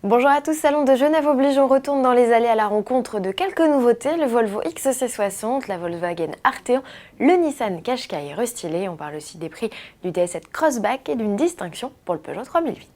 Bonjour à tous, Salon de Genève oblige, on retourne dans les allées à la rencontre de quelques nouveautés, le Volvo XC60, la Volkswagen Arteon, le Nissan Qashqai restylé, on parle aussi des prix du DS7 Crossback et d'une distinction pour le Peugeot 3008.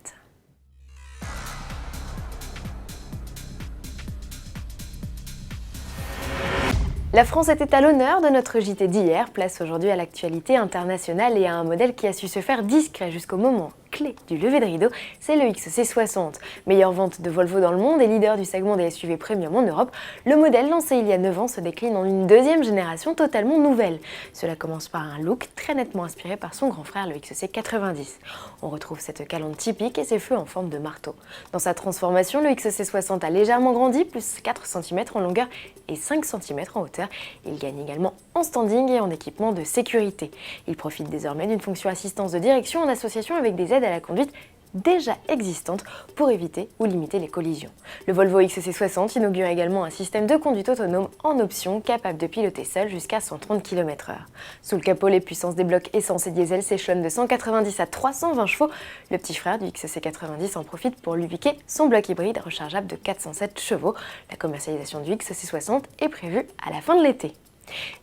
La France était à l'honneur de notre JT d'hier, place aujourd'hui à l'actualité internationale et à un modèle qui a su se faire discret jusqu'au moment clé du lever de rideau, c'est le XC60. Meilleure vente de Volvo dans le monde et leader du segment des SUV premium en Europe, le modèle lancé il y a 9 ans se décline en une deuxième génération totalement nouvelle. Cela commence par un look très nettement inspiré par son grand frère, le XC90. On retrouve cette calandre typique et ses feux en forme de marteau. Dans sa transformation, le XC60 a légèrement grandi, plus 4 cm en longueur et 5 cm en hauteur. Il gagne également en standing et en équipement de sécurité. Il profite désormais d'une fonction assistance de direction en association avec des aides à la conduite déjà existantes pour éviter ou limiter les collisions. Le Volvo XC60 inaugure également un système de conduite autonome en option capable de piloter seul jusqu'à 130 km/h. Sous le capot, les puissances des blocs essence et diesel s'échelonnent de 190 à 320 chevaux. Le petit frère du XC90 en profite pour lui piquer son bloc hybride rechargeable de 407 chevaux. La commercialisation du XC60 est prévue à la fin de l'été.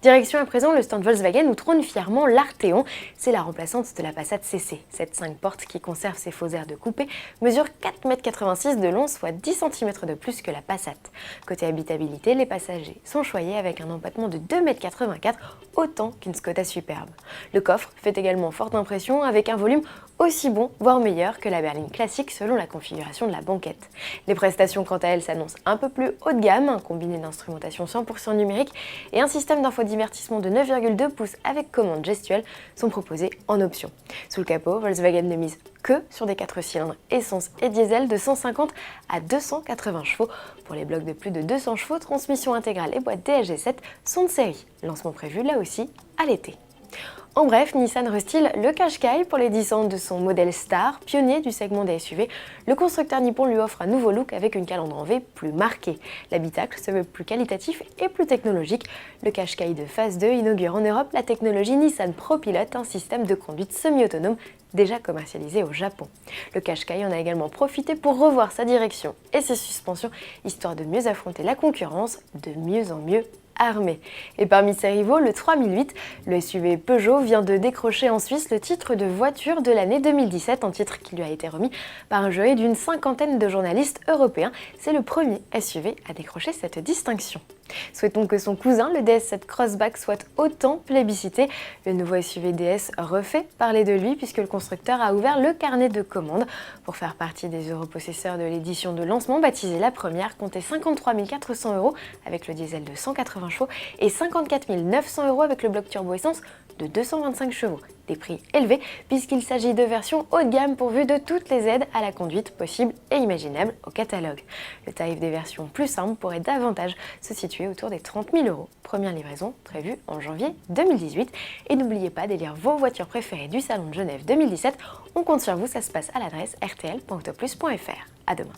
Direction à présent le stand Volkswagen où trône fièrement l'Arteon. C'est la remplaçante de la Passat CC. Cette 5 portes qui conserve ses faux airs de coupé mesure 4,86 m de long, soit 10 cm de plus que la Passat. Côté habitabilité, les passagers sont choyés avec un empattement de 2,84 m, autant qu'une Skoda Superbe. Le coffre fait également forte impression avec un volume aussi bon, voire meilleur que la berline classique selon la configuration de la banquette. Les prestations quant à elles s'annoncent un peu plus haut de gamme, un combiné d'instrumentation 100% numérique et un système d'infodivertissement de 9,2 pouces avec commande gestuelle sont proposés en option. Sous le capot, Volkswagen ne mise que sur des 4 cylindres essence et diesel de 150 à 280 chevaux. Pour les blocs de plus de 200 chevaux, transmission intégrale et boîte DSG7 sont de série. Lancement prévu là aussi à l'été. En bref, Nissan restyle le Qashqai pour les 10 ans de son modèle Star, pionnier du segment des SUV. Le constructeur nippon lui offre un nouveau look avec une calandre en V plus marquée. L'habitacle se veut plus qualitatif et plus technologique. Le Qashqai de phase 2 inaugure en Europe la technologie Nissan ProPilot, un système de conduite semi-autonome déjà commercialisé au Japon. Le Qashqai en a également profité pour revoir sa direction et ses suspensions, histoire de mieux affronter la concurrence, de mieux en mieux armé. Et parmi ses rivaux, le 3008, le SUV Peugeot vient de décrocher en Suisse le titre de voiture de l'année 2017, un titre qui lui a été remis par un jury d'une cinquantaine de journalistes européens. C'est le premier SUV à décrocher cette distinction. Souhaitons que son cousin, le DS7 Crossback, soit autant plébiscité. Le nouveau SUV DS refait parler de lui puisque le constructeur a ouvert le carnet de commandes. Pour faire partie des europossesseurs de l'édition de lancement, baptisée la première, comptait 53 400 € avec le diesel de 180 chevaux et 54 900 € avec le bloc turbo essence de 225 chevaux. Des prix élevés puisqu'il s'agit de versions haut de gamme pourvues de toutes les aides à la conduite possibles et imaginables au catalogue. Le tarif des versions plus simples pourrait davantage se situer autour des 30 000 €. Première livraison prévue en janvier 2018. Et n'oubliez pas d'élire vos voitures préférées du Salon de Genève 2017. On compte sur vous, ça se passe à l'adresse rtl.autoplus.fr. À demain.